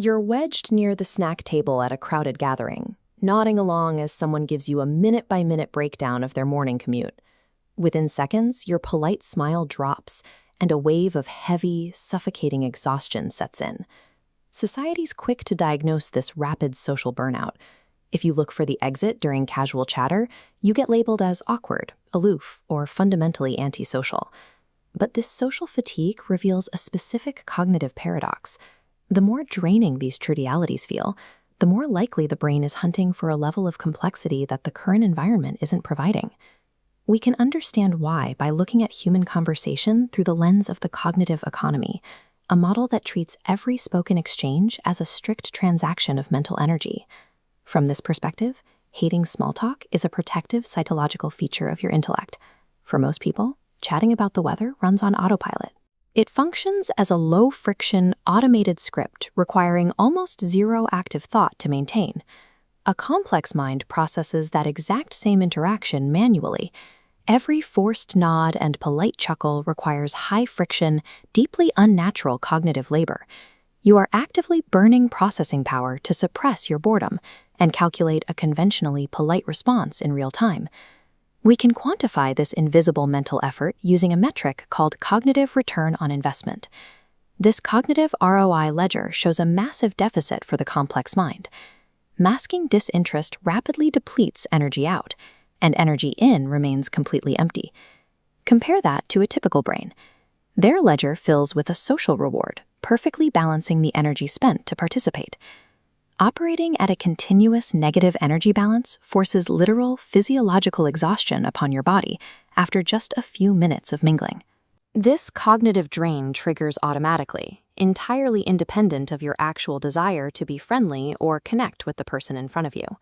You're wedged near the snack table at a crowded gathering, nodding along as someone gives you a minute-by-minute breakdown of their morning commute. Within seconds, your polite smile drops, and a wave of heavy, suffocating exhaustion sets in. Society's quick to diagnose this rapid social burnout. If you look for the exit during casual chatter, you get labeled as awkward, aloof, or fundamentally antisocial. But this social fatigue reveals a specific cognitive paradox. The more draining these trivialities feel, the more likely the brain is hunting for a level of complexity that the current environment isn't providing. We can understand why by looking at human conversation through the lens of the cognitive economy, a model that treats every spoken exchange as a strict transaction of mental energy. From this perspective, hating small talk is a protective psychological feature of your intellect. For most people, chatting about the weather runs on autopilot. It functions as a low-friction, automated script requiring almost zero active thought to maintain. A complex mind processes that exact same interaction manually. Every forced nod and polite chuckle requires high-friction, deeply unnatural cognitive labor. You are actively burning processing power to suppress your boredom and calculate a conventionally polite response in real time. We can quantify this invisible mental effort using a metric called cognitive return on investment. This cognitive ROI ledger shows a massive deficit for the complex mind. Masking disinterest rapidly depletes energy out, and energy in remains completely empty. Compare that to a typical brain. Their ledger fills with a social reward, perfectly balancing the energy spent to participate. Operating at a continuous negative energy balance forces literal physiological exhaustion upon your body after just a few minutes of mingling. This cognitive drain triggers automatically, entirely independent of your actual desire to be friendly or connect with the person in front of you.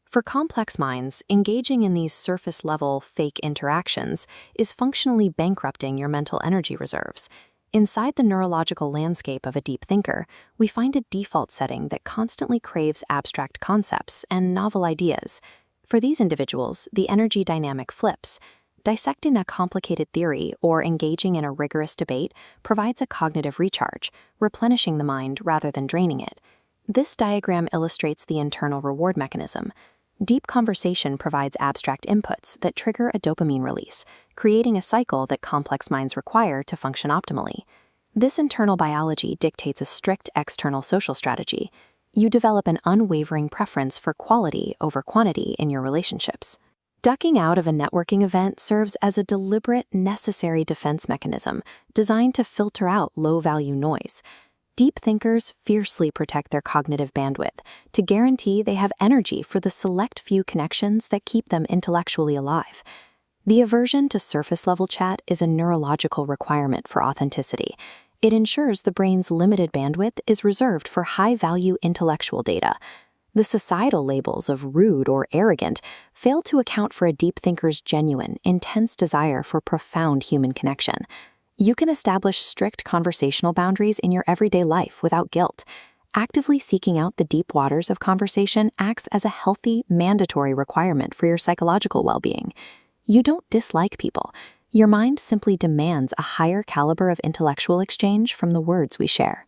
For complex minds, engaging in these surface-level fake interactions is functionally bankrupting your mental energy reserves. Inside the neurological landscape of a deep thinker, we find a default setting that constantly craves abstract concepts and novel ideas. For these individuals, the energy dynamic flips. Dissecting a complicated theory or engaging in a rigorous debate provides a cognitive recharge, replenishing the mind rather than draining it. This diagram illustrates the internal reward mechanism. Deep conversation provides abstract inputs that trigger a dopamine release, creating a cycle that complex minds require to function optimally. This internal biology dictates a strict external social strategy. You develop an unwavering preference for quality over quantity in your relationships. Ducking out of a networking event serves as a deliberate, necessary defense mechanism designed to filter out low-value noise. Deep thinkers fiercely protect their cognitive bandwidth to guarantee they have energy for the select few connections that keep them intellectually alive. The aversion to surface-level chat is a neurological requirement for authenticity. It ensures the brain's limited bandwidth is reserved for high-value intellectual data. The societal labels of rude or arrogant fail to account for a deep thinker's genuine, intense desire for profound human connection. You can establish strict conversational boundaries in your everyday life without guilt. Actively seeking out the deep waters of conversation acts as a healthy, mandatory requirement for your psychological well-being. You don't dislike people. Your mind simply demands a higher caliber of intellectual exchange from the words we share.